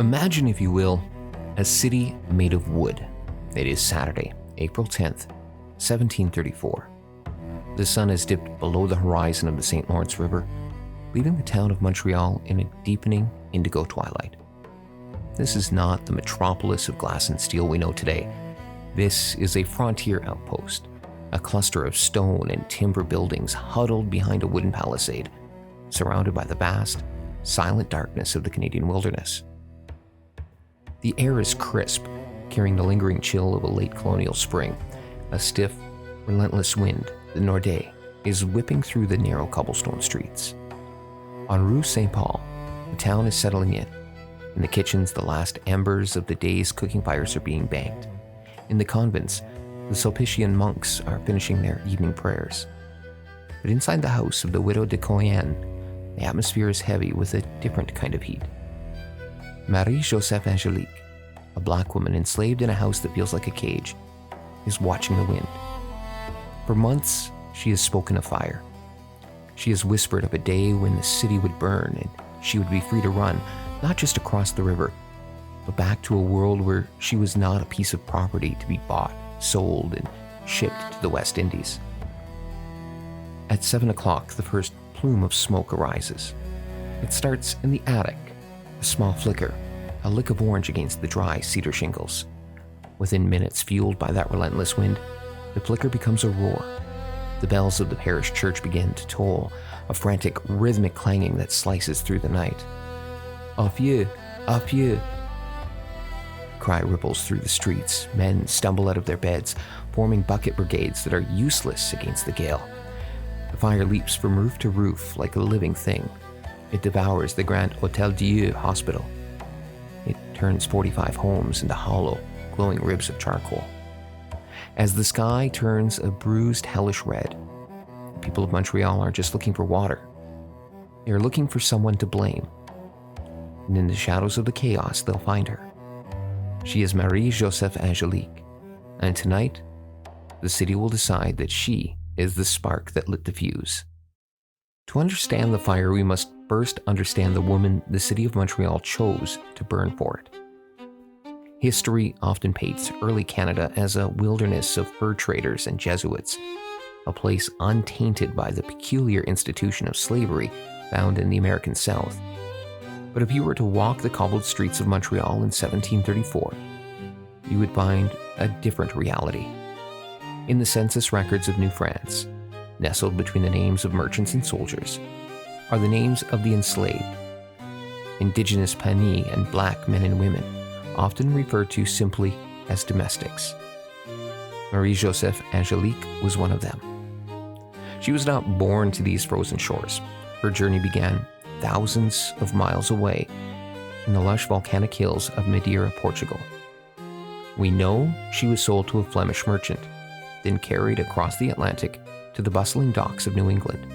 Imagine, if you will, a city made of wood. It is Saturday, April 10th, 1734. The sun has dipped below the horizon of the St. Lawrence River, leaving the town of Montreal in a deepening indigo twilight. This is not the metropolis of glass and steel we know today. This is a frontier outpost, a cluster of stone and timber buildings huddled behind a wooden palisade, surrounded by the vast, silent darkness of the Canadian wilderness. The air is crisp, carrying the lingering chill of a late colonial spring. A stiff, relentless wind, the Nordais, is whipping through the narrow cobblestone streets. On Rue St. Paul, the town is settling in. In the kitchens, the last embers of the day's cooking fires are being banked. In the convents, the Sulpician monks are finishing their evening prayers. But inside the house of the widow de Coyen, the atmosphere is heavy with a different kind of heat. Marie-Joseph Angélique, a black woman enslaved in a house that feels like a cage, is watching the wind. For months, she has spoken of fire. She has whispered of a day when the city would burn and she would be free to run, not just across the river, but back to a world where she was not a piece of property to be bought, sold, and shipped to the West Indies. At 7 o'clock, the first plume of smoke arises. It starts in the attic, a small flicker, a lick of orange against the dry cedar shingles. Within minutes, fueled by that relentless wind, the flicker becomes a roar. The bells of the parish church begin to toll, a frantic, rhythmic clanging that slices through the night. "Afieu! Afieu!" Cry ripples through the streets. Men stumble out of their beds, forming bucket brigades that are useless against the gale. The fire leaps from roof to roof like a living thing. It devours the Grand Hôtel Dieu hospital. It turns 45 homes into hollow, glowing ribs of charcoal. As the sky turns a bruised, hellish red, the people of Montreal aren't just looking for water. They are looking for someone to blame. And in the shadows of the chaos, they'll find her. She is Marie-Joseph Angélique, and tonight, the city will decide that she is the spark that lit the fuse. To understand the fire, we must first understand the woman the city of Montreal chose to burn for it. History often paints early Canada as a wilderness of fur traders and Jesuits, a place untainted by the peculiar institution of slavery found in the American South. But if you were to walk the cobbled streets of Montreal in 1734, you would find a different reality. In the census records of New France, nestled between the names of merchants and soldiers, are the names of the enslaved. Indigenous Pani and black men and women, often referred to simply as domestics. Marie-Joseph Angélique was one of them. She was not born to these frozen shores. Her journey began thousands of miles away in the lush volcanic hills of Madeira, Portugal. We know she was sold to a Flemish merchant, then carried across the Atlantic to the bustling docks of New England.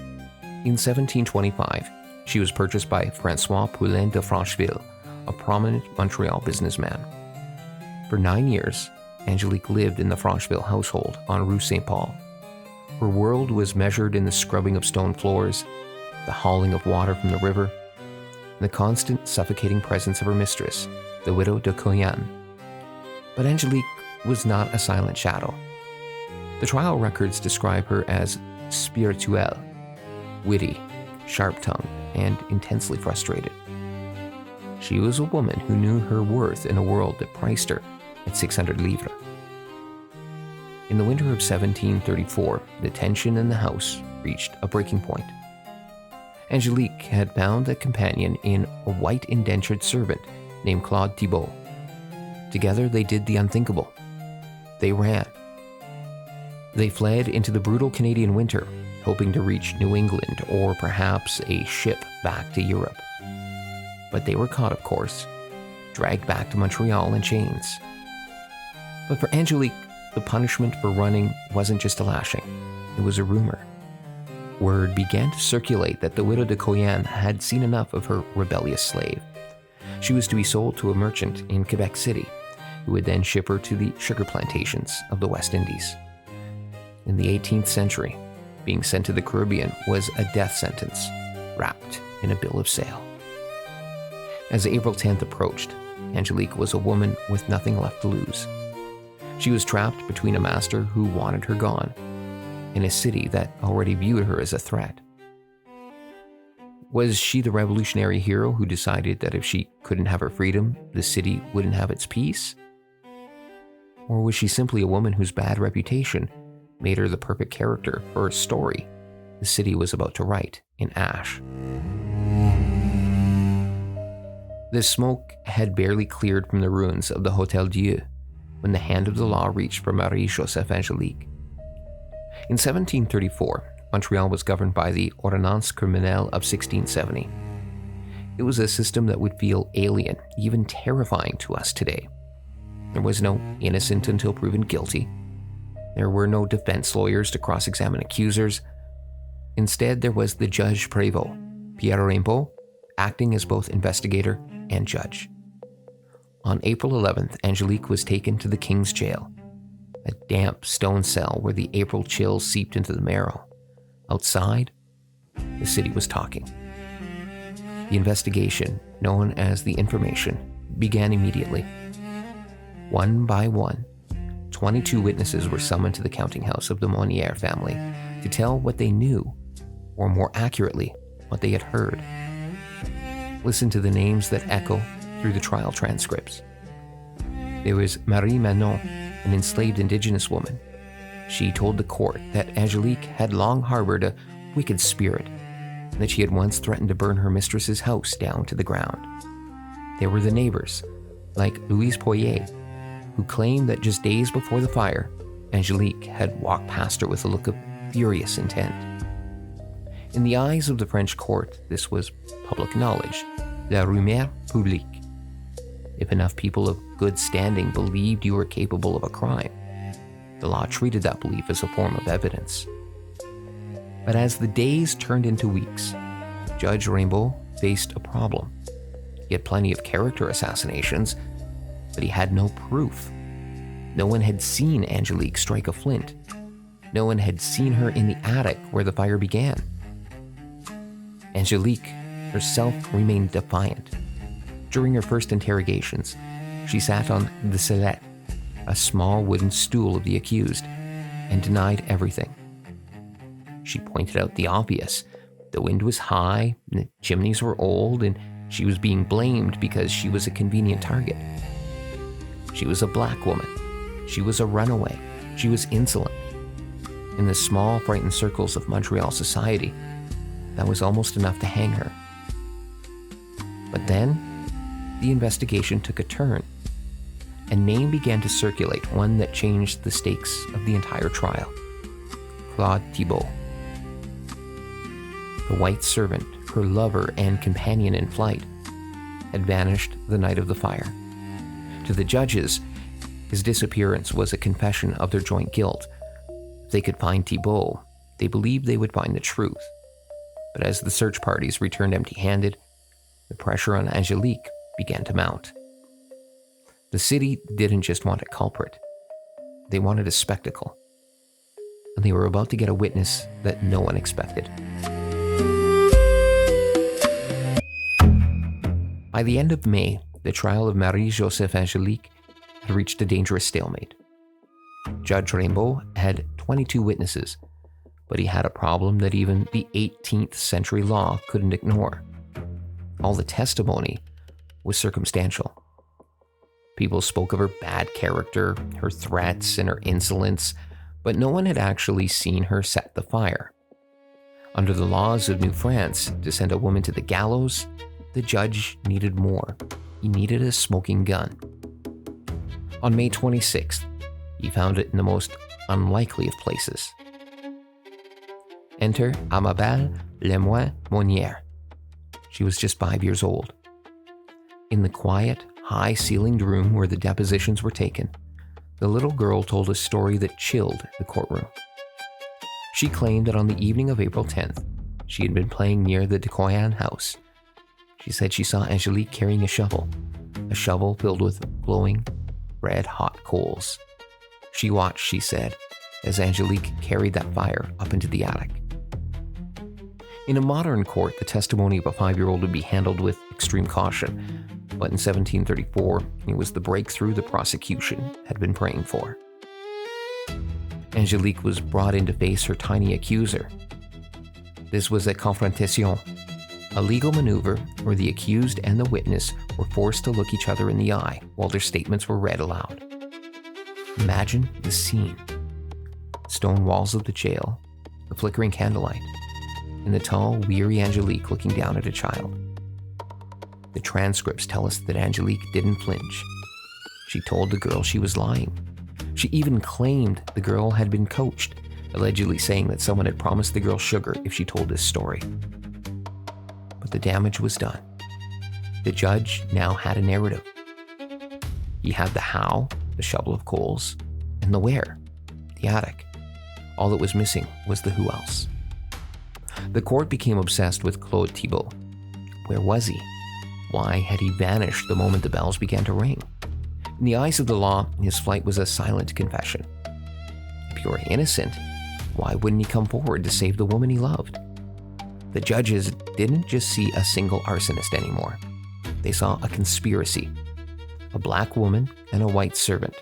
In 1725, she was purchased by François Poulain de Francheville, a prominent Montreal businessman. For 9 years, Angélique lived in the Francheville household on Rue St. Paul. Her world was measured in the scrubbing of stone floors, the hauling of water from the river, and the constant suffocating presence of her mistress, the widow de Coyen. But Angélique was not a silent shadow. The trial records describe her as spirituelle, witty, sharp-tongued, and intensely frustrated. She was a woman who knew her worth in a world that priced her at 600 livres. In the winter of 1734, the tension in the house reached a breaking point. Angélique had found a companion in a white indentured servant named Claude Thibault. Together they did the unthinkable. They ran. They fled into the brutal Canadian winter, hoping to reach New England or perhaps a ship back to Europe. But they were caught, of course, dragged back to Montreal in chains. But for Angélique, the punishment for running wasn't just a lashing, it was a rumor. Word began to circulate that the widow de Coyen had seen enough of her rebellious slave. She was to be sold to a merchant in Quebec City, who would then ship her to the sugar plantations of the West Indies. In the 18th century, being sent to the Caribbean was a death sentence, wrapped in a bill of sale. As April 10th approached, Angélique was a woman with nothing left to lose. She was trapped between a master who wanted her gone and a city that already viewed her as a threat. Was she the revolutionary hero who decided that if she couldn't have her freedom, the city wouldn't have its peace? Or was she simply a woman whose bad reputation made her the perfect character for a story the city was about to write in ash? The smoke had barely cleared from the ruins of the Hôtel Dieu when the hand of the law reached for Marie-Joseph Angélique. In 1734, Montreal was governed by the Ordonnance Criminelle of 1670. It was a system that would feel alien, even terrifying to us today. There was no innocent until proven guilty. There were no defense lawyers to cross-examine accusers. Instead, there was the Judge Prévôt, Pierre Raimbault, acting as both investigator and judge. On April 11th, Angélique was taken to the King's Jail, a damp stone cell where the April chill seeped into the marrow. Outside, the city was talking. The investigation, known as the Information, began immediately. One by one, 22 witnesses were summoned to the counting house of the Monnier family to tell what they knew, or more accurately, what they had heard. Listen to the names that echo through the trial transcripts. There was Marie Manon, an enslaved indigenous woman. She told the court that Angélique had long harbored a wicked spirit, and that she had once threatened to burn her mistress's house down to the ground. There were the neighbors, like Louise Poirier, who claimed that just days before the fire, Angélique had walked past her with a look of furious intent. In the eyes of the French court, this was public knowledge, la rumeur publique. If enough people of good standing believed you were capable of a crime, the law treated that belief as a form of evidence. But as the days turned into weeks, Judge Raimbault faced a problem. He had plenty of character assassinations, but he had no proof. No one had seen Angélique strike a flint. No one had seen her in the attic where the fire began. Angélique herself remained defiant. During her first interrogations, she sat on the sellette, a small wooden stool of the accused, and denied everything. She pointed out the obvious. The wind was high, and the chimneys were old, and she was being blamed because she was a convenient target. She was a black woman. She was a runaway. She was insolent. In the small, frightened circles of Montreal society, that was almost enough to hang her. But then, the investigation took a turn. A name began to circulate, one that changed the stakes of the entire trial. Claude Thibault. The white servant, her lover and companion in flight, had vanished the night of the fire. To the judges, his disappearance was a confession of their joint guilt. If they could find Thibault, they believed they would find the truth. But as the search parties returned empty-handed, the pressure on Angélique began to mount. The city didn't just want a culprit. They wanted a spectacle. And they were about to get a witness that no one expected. By the end of May, the trial of Marie-Joseph Angélique had reached a dangerous stalemate. Judge Raimbault had 22 witnesses, but he had a problem that even the 18th century law couldn't ignore. All the testimony was circumstantial. People spoke of her bad character, her threats, and her insolence, but no one had actually seen her set the fire. Under the laws of New France, to send a woman to the gallows, the judge needed more. He needed a smoking gun. On May 26th, he found it in the most unlikely of places. Enter Amabel Lemoine Monnier. She was just 5 years old. In the quiet, high-ceilinged room where the depositions were taken, the little girl told a story that chilled the courtroom. She claimed that on the evening of April 10th, she had been playing near the Decoyan house. She said she saw Angélique carrying a shovel filled with glowing, red-hot coals. She watched, she said, as Angélique carried that fire up into the attic. In a modern court, the testimony of a 5-year-old would be handled with extreme caution. But in 1734, it was the breakthrough the prosecution had been praying for. Angélique was brought in to face her tiny accuser. This was a confrontation, a legal maneuver where the accused and the witness were forced to look each other in the eye while their statements were read aloud. Imagine the scene. Stone walls of the jail, the flickering candlelight, and the tall, weary Angélique looking down at a child. The transcripts tell us that Angélique didn't flinch. She told the girl she was lying. She even claimed the girl had been coached, allegedly saying that someone had promised the girl sugar if she told this story. But the damage was done. The judge now had a narrative. He had the how, the shovel of coals, and the where, the attic. All that was missing was the who else. The court became obsessed with Claude Thibault. Where was he? Why had he vanished the moment the bells began to ring? In the eyes of the law, his flight was a silent confession. If you were innocent, why wouldn't he come forward to save the woman he loved? The judges didn't just see a single arsonist anymore. They saw a conspiracy. A black woman and a white servant.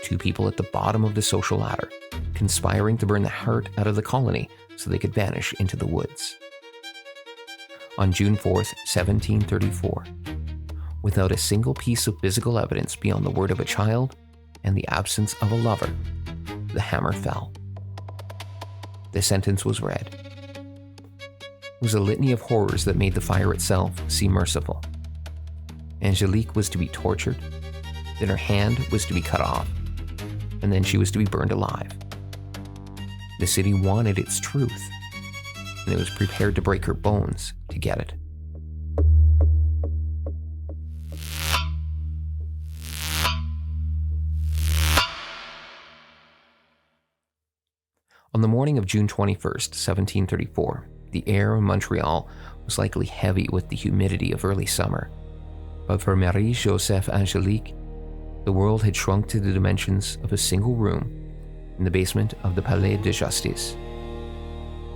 Two people at the bottom of the social ladder, conspiring to burn the heart out of the colony so they could vanish into the woods. On June 4th, 1734, without a single piece of physical evidence beyond the word of a child and the absence of a lover, the hammer fell. The sentence was read. It was a litany of horrors that made the fire itself seem merciful. Angélique was to be tortured, then her hand was to be cut off, and then she was to be burned alive. The city wanted its truth, and it was prepared to break her bones to get it. On the morning of June 21st, 1734, the air in Montreal was likely heavy with the humidity of early summer. But for Marie-Joseph Angélique, the world had shrunk to the dimensions of a single room in the basement of the Palais de Justice.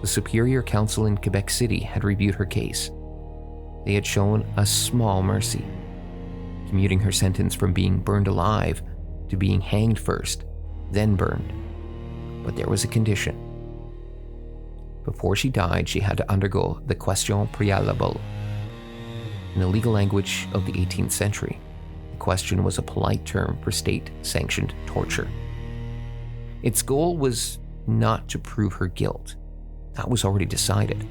The Superior Council in Quebec City had reviewed her case. They had shown a small mercy, commuting her sentence from being burned alive to being hanged first, then burned. But there was a condition. Before she died, she had to undergo the question préalable. In the legal language of the 18th century, the question was a polite term for state-sanctioned torture. Its goal was not to prove her guilt. That was already decided.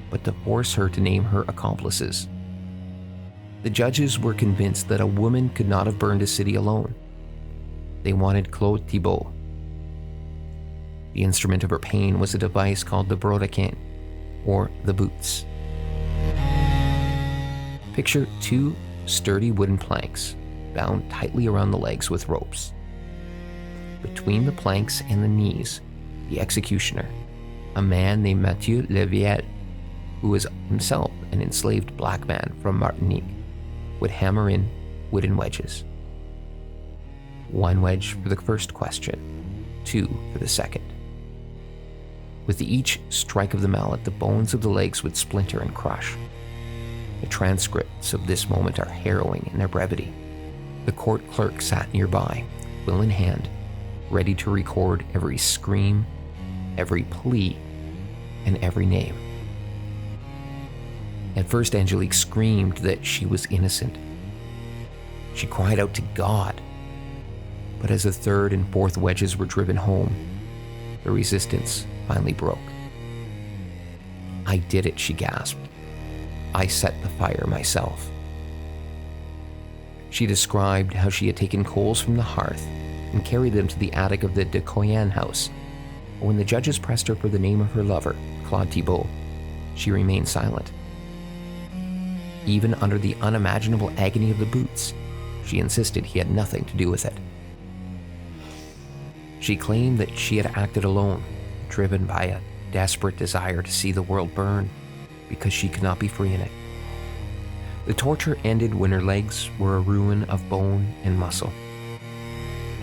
But to force her to name her accomplices. The judges were convinced that a woman could not have burned a city alone. They wanted Claude Thibault. The instrument of her pain was a device called the brodequin, or the boots. Picture two sturdy wooden planks, bound tightly around the legs with ropes. Between the planks and the knees, the executioner, a man named Mathieu Leviel, who was himself an enslaved black man from Martinique, would hammer in wooden wedges. One wedge for the first question, two for the second. With each strike of the mallet, the bones of the legs would splinter and crush. The transcripts of this moment are harrowing in their brevity. The court clerk sat nearby, quill in hand, ready to record every scream, every plea, and every name. At first, Angélique screamed that she was innocent. She cried out to God. But as the third and fourth wedges were driven home, the resistance finally broke. "I did it," she gasped. "I set the fire myself." She described how she had taken coals from the hearth and carried them to the attic of the de Coyan house. But when the judges pressed her for the name of her lover, Claude Thibault, she remained silent. Even under the unimaginable agony of the boots, she insisted he had nothing to do with it. She claimed that she had acted alone, driven by a desperate desire to see the world burn because she could not be free in it. The torture ended when her legs were a ruin of bone and muscle.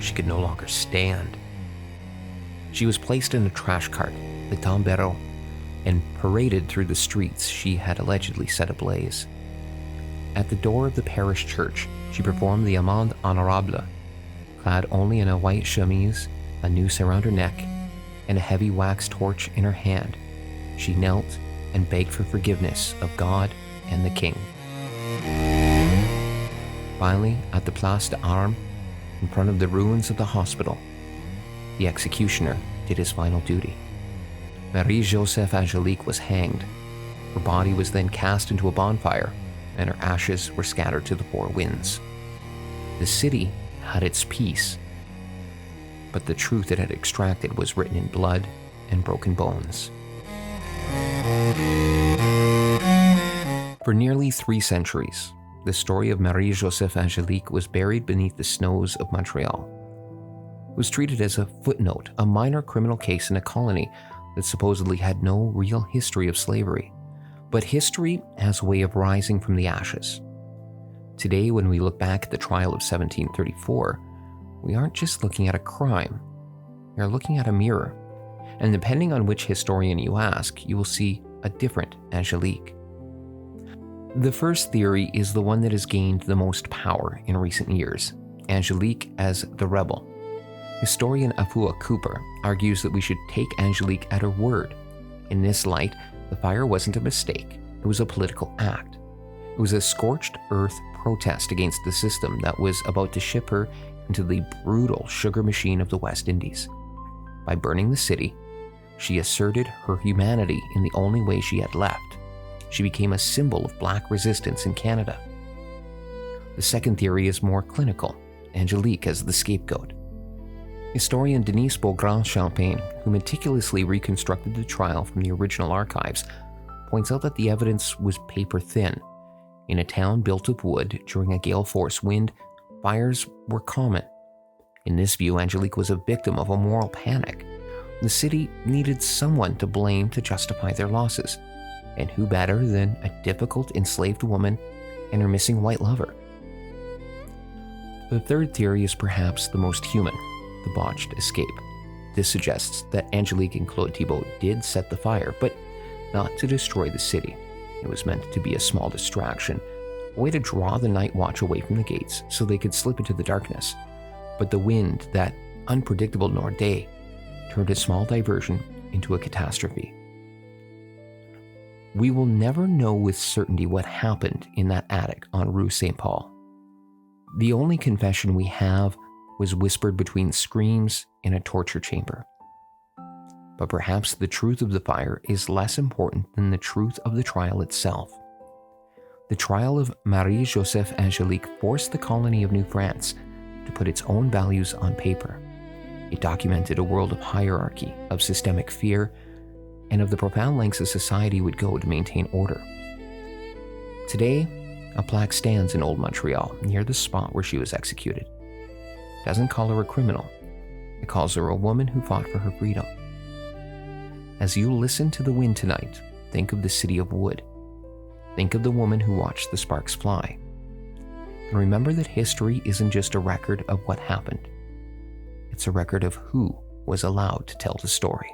She could no longer stand. She was placed in a trash cart, the tombereau, and paraded through the streets she had allegedly set ablaze. At the door of the parish church, she performed the amende honorable, clad only in a white chemise, a noose around her neck, and a heavy wax torch in her hand. She knelt and begged for forgiveness of God and the king. Finally, at the Place d'Armes, in front of the ruins of the hospital, the executioner did his final duty. Marie-Joseph Angélique was hanged. Her body was then cast into a bonfire, and her ashes were scattered to the four winds. The city had its peace, but the truth it had extracted was written in blood and broken bones. For nearly 3 centuries, the story of Marie-Joseph Angélique was buried beneath the snows of Montreal. It was treated as a footnote, a minor criminal case in a colony that supposedly had no real history of slavery. But history has a way of rising from the ashes. Today, when we look back at the trial of 1734, we aren't just looking at a crime, we are looking at a mirror. And depending on which historian you ask, you will see a different Angélique. The first theory is the one that has gained the most power in recent years, Angélique as the rebel. Historian Afua Cooper argues that we should take Angélique at her word. In this light, the fire wasn't a mistake, it was a political act. It was a scorched earth protest against the system that was about to ship her into the brutal sugar machine of the West Indies. By burning the city, she asserted her humanity in the only way she had left. She became a symbol of Black resistance in Canada. The second theory is more clinical, Angélique as the scapegoat. Historian Denise Beaugrand-Champagne, who meticulously reconstructed the trial from the original archives, points out that the evidence was paper thin. In a town built of wood during a gale force wind, fires were common. In this view, Angélique was a victim of a moral panic. The city needed someone to blame to justify their losses. And who better than a difficult enslaved woman and her missing white lover? The third theory is perhaps the most human, the botched escape. This suggests that Angélique and Claude Thibault did set the fire, but not to destroy the city. It was meant to be a small distraction, a way to draw the night watch away from the gates so they could slip into the darkness. But the wind, that unpredictable Nordé, turned a small diversion into a catastrophe. We will never know with certainty what happened in that attic on Rue St. Paul. The only confession we have was whispered between screams in a torture chamber. But perhaps the truth of the fire is less important than the truth of the trial itself. The trial of Marie-Joseph Angélique forced the colony of New France to put its own values on paper. It documented a world of hierarchy, of systemic fear, and of the profound lengths a society would go to maintain order. Today, a plaque stands in Old Montreal near the spot where she was executed. It doesn't call her a criminal, it calls her a woman who fought for her freedom. As you listen to the wind tonight, think of the city of wood. Think of the woman who watched the sparks fly. And remember that history isn't just a record of what happened. It's a record of who was allowed to tell the story.